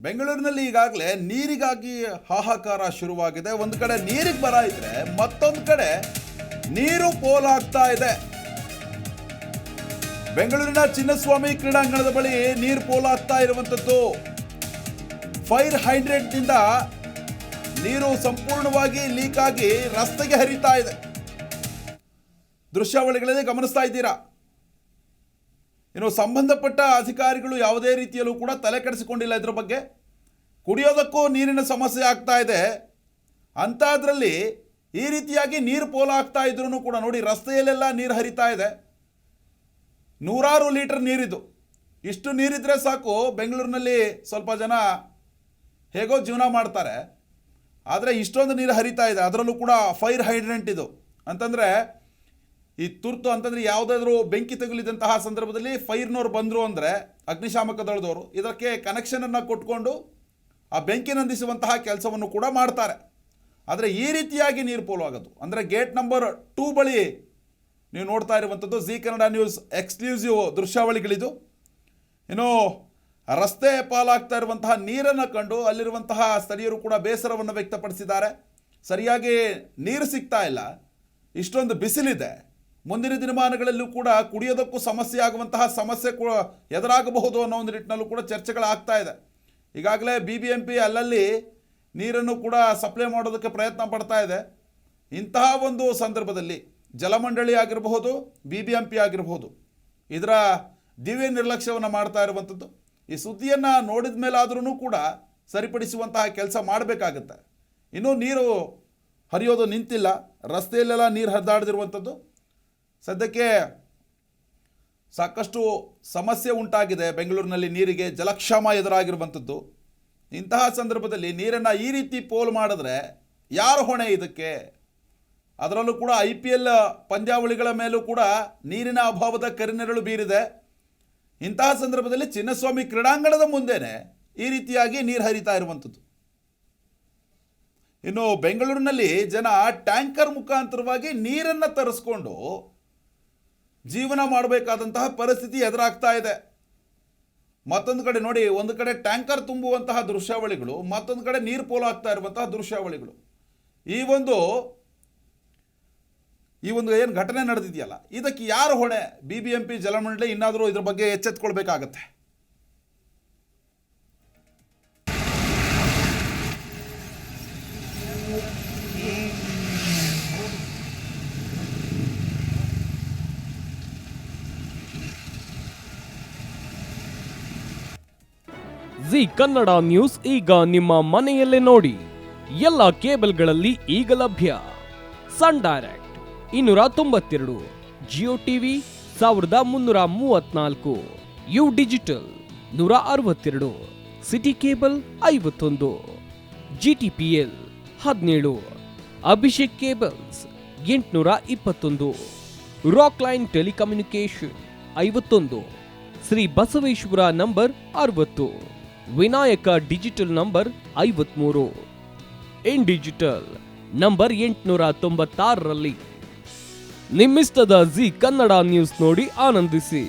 ಬೆಂಗಳೂರಿನಲ್ಲಿ ಈಗಾಗಲೇ ನೀರಿಗಾಗಿ ಹಾಹಾಕಾರ ಶುರುವಾಗಿದೆ. ಒಂದು ಕಡೆ ನೀರಿಗೆ ಬರ ಇದ್ರೆ ಮತ್ತೊಂದು ಕಡೆ ನೀರು ಪೋಲಾಗ್ತಾ ಇದೆ. ಬೆಂಗಳೂರಿನ ಚಿನ್ನಸ್ವಾಮಿ ಕ್ರೀಡಾಂಗಣದ ಬಳಿ ನೀರು ಪೋಲಾಗ್ತಾ ಇರುವಂತದ್ದು. ಫೈರ್ ಹೈಡ್ರೆಂಟ್ ನಿಂದ ನೀರು ಸಂಪೂರ್ಣವಾಗಿ ಲೀಕ್ ಆಗಿ ರಸ್ತೆಗೆ ಹರಿತಾ ಇದೆ. ದೃಶ್ಯಾವಳಿಗಳಲ್ಲಿ ಗಮನಿಸ್ತಾ ಇದ್ದೀರಾ. ಇನ್ನು ಸಂಬಂಧಪಟ್ಟ ಅಧಿಕಾರಿಗಳು ಯಾವುದೇ ರೀತಿಯಲ್ಲೂ ಕೂಡ ತಲೆ ಕೆಡಿಸಿಕೊಂಡಿಲ್ಲ. ಇದರ ಬಗ್ಗೆ ಕುಡಿಯೋದಕ್ಕೂ ನೀರಿನ ಸಮಸ್ಯೆ ಆಗ್ತಾ ಇದೆ. ಅಂಥದ್ರಲ್ಲಿ ಈ ರೀತಿಯಾಗಿ ನೀರು ಪೋಲಾಗ್ತಾ ಇದ್ರೂ ಕೂಡ ನೋಡಿ, ರಸ್ತೆಯಲ್ಲೆಲ್ಲ ನೀರು ಹರಿತಾ ಇದೆ. ನೂರಾರು ಲೀಟರ್ ನೀರಿದು. ಇಷ್ಟು ನೀರಿದ್ರೆ ಸಾಕು, ಬೆಂಗಳೂರಿನಲ್ಲಿ ಸ್ವಲ್ಪ ಜನ ಹೇಗೋ ಜೀವನ ಮಾಡ್ತಾರೆ. ಆದರೆ ಇಷ್ಟೊಂದು ನೀರು ಹರಿತಾ ಇದೆ. ಅದರಲ್ಲೂ ಕೂಡ ಫೈರ್ ಹೈಡ್ರೆಂಟ್ ಇದು ಅಂತಂದರೆ, ಈ ತುರ್ತು ಅಂತಂದರೆ ಯಾವುದಾದ್ರೂ ಬೆಂಕಿ ತಗುಲಿದಂತಹ ಸಂದರ್ಭದಲ್ಲಿ ಫೈರ್ನವ್ರು ಬಂದರು ಅಂದರೆ ಅಗ್ನಿಶಾಮಕ ದಳದವರು ಇದಕ್ಕೆ ಕನೆಕ್ಷನನ್ನು ಕೊಟ್ಕೊಂಡು ಆ ಬೆಂಕಿ ನಂದಿಸುವಂತಹ ಕೆಲಸವನ್ನು ಕೂಡ ಮಾಡ್ತಾರೆ. ಆದರೆ ಈ ರೀತಿಯಾಗಿ ನೀರು ಪೋಲಾಗೋದು ಅಂದರೆ ಗೇಟ್ ನಂಬರ್ 2 ಬಳಿ ನೀವು ನೋಡ್ತಾ ಇರುವಂಥದ್ದು ಜಿ ಕನ್ನಡ ನ್ಯೂಸ್ ಎಕ್ಸ್ಕ್ಲೂಸಿವ್ ದೃಶ್ಯಾವಳಿಗಳಿದು. ಇನ್ನು ರಸ್ತೆ ಪಾಲಾಗ್ತಾ ಇರುವಂತಹ ನೀರನ್ನು ಕಂಡು ಅಲ್ಲಿರುವಂತಹ ಸ್ಥಳೀಯರು ಕೂಡ ಬೇಸರವನ್ನು ವ್ಯಕ್ತಪಡಿಸಿದ್ದಾರೆ. ಸರಿಯಾಗಿ ನೀರು ಸಿಗ್ತಾ ಇಲ್ಲ, ಇಷ್ಟೊಂದು ಬಿಸಿಲಿದೆ, ಮುಂದಿನ ದಿನಮಾನಗಳಲ್ಲೂ ಕೂಡ ಕುಡಿಯೋದಕ್ಕೂ ಸಮಸ್ಯೆ ಆಗುವಂತಹ ಸಮಸ್ಯೆ ಕೂಡ ಎದುರಾಗಬಹುದು ಅನ್ನೋ ಒಂದು ನಿಟ್ಟಿನಲ್ಲೂ ಕೂಡ ಚರ್ಚೆಗಳಾಗ್ತಾ ಇದೆ. ಈಗಾಗಲೇ BBMP ಅಲ್ಲಲ್ಲಿ ನೀರನ್ನು ಕೂಡ ಸಪ್ಲೈ ಮಾಡೋದಕ್ಕೆ ಪ್ರಯತ್ನ ಪಡ್ತಾ ಇದೆ. ಇಂತಹ ಒಂದು ಸಂದರ್ಭದಲ್ಲಿ ಜಲಮಂಡಳಿ ಆಗಿರಬಹುದು, BBMP ಆಗಿರಬಹುದು, ಇದರ ದಿವ್ಯ ನಿರ್ಲಕ್ಷ್ಯವನ್ನು ಮಾಡ್ತಾ ಇರುವಂಥದ್ದು. ಈ ಸುದ್ದಿಯನ್ನು ನೋಡಿದ ಮೇಲಾದ್ರೂ ಕೂಡ ಸರಿಪಡಿಸುವಂತಹ ಕೆಲಸ ಮಾಡಬೇಕಾಗುತ್ತೆ. ಇನ್ನೂ ನೀರು ಹರಿಯೋದು ನಿಂತಿಲ್ಲ, ರಸ್ತೆಯಲ್ಲೆಲ್ಲ ನೀರು ಹರಿದಾಡ್ದಿರುವಂಥದ್ದು. ಸದ್ಯಕ್ಕೆ ಸಾಕಷ್ಟು ಸಮಸ್ಯೆ ಉಂಟಾಗಿದೆ ಬೆಂಗಳೂರಿನಲ್ಲಿ, ನೀರಿಗೆ ಜಲಕ್ಷಾಮ ಎದುರಾಗಿರುವಂಥದ್ದು. ಇಂತಹ ಸಂದರ್ಭದಲ್ಲಿ ನೀರನ್ನು ಈ ರೀತಿ ಪೋಲ್ ಮಾಡಿದ್ರೆ ಯಾರು ಹೊಣೆ ಇದಕ್ಕೆ? ಅದರಲ್ಲೂ ಕೂಡ IPL ಪಂದ್ಯಾವಳಿಗಳ ಮೇಲೂ ಕೂಡ ನೀರಿನ ಅಭಾವದ ಕರಿನೆರಳು ಬೀರಿದೆ. ಇಂತಹ ಸಂದರ್ಭದಲ್ಲಿ ಚಿನ್ನಸ್ವಾಮಿ ಕ್ರೀಡಾಂಗಣದ ಮುಂದೆನೇ ಈ ರೀತಿಯಾಗಿ ನೀರು ಹರಿತಾ ಇರುವಂಥದ್ದು. ಇನ್ನು ಬೆಂಗಳೂರಿನಲ್ಲಿ ಜನ ಟ್ಯಾಂಕರ್ ಮುಖಾಂತರವಾಗಿ ನೀರನ್ನು ತರಿಸ್ಕೊಂಡು ಜೀವನ ಮಾಡಬೇಕಾದಂತಹ ಪರಿಸ್ಥಿತಿ ಎದುರಾಗ್ತಾ ಇದೆ. ಮತ್ತೊಂದು ಕಡೆ ನೋಡಿ, ಒಂದು ಕಡೆ ಟ್ಯಾಂಕರ್ ತುಂಬುವಂತಹ ದೃಶ್ಯಾವಳಿಗಳು, ಮತ್ತೊಂದು ಕಡೆ ನೀರು ಪೋಲಾಗ್ತಾ ಇರುವಂತಹ ದೃಶ್ಯಾವಳಿಗಳು. ಈ ಒಂದು ಏನು ಘಟನೆ ನಡೆದಿದೆಯಲ್ಲ, ಇದಕ್ಕೆ ಯಾರು ಹೊಣೆ? BBMP ಜಲಮಂಡಳಿ ಇನ್ನಾದರೂ ಇದ್ರ ಬಗ್ಗೆ ಎಚ್ಚೆತ್ತುಕೊಳ್ಬೇಕಾಗತ್ತೆ. ಜಿ ಕನ್ನಡ ನ್ಯೂಸ್ ಈಗ ನಿಮ್ಮ ಮನೆಯಲ್ಲೇ ನೋಡಿ. ಎಲ್ಲ ಕೇಬಲ್ಗಳಲ್ಲಿ ಈಗ ಲಭ್ಯ. Sun Direct 292, Jio TV 1334, U digital 162, City Cable 51, GTPL 17, Abhishek cables 821, Rockline telecommunication 51, Shri Basaveshwara number 60, Vinayaka digital number 53, in digital number 896ರಲ್ಲಿ. ನಿಮ್ಮಿಷ್ಟದ ಜಿ ಕನ್ನಡ ನ್ಯೂಸ್ ನೋಡಿ ಆನಂದಿಸಿ.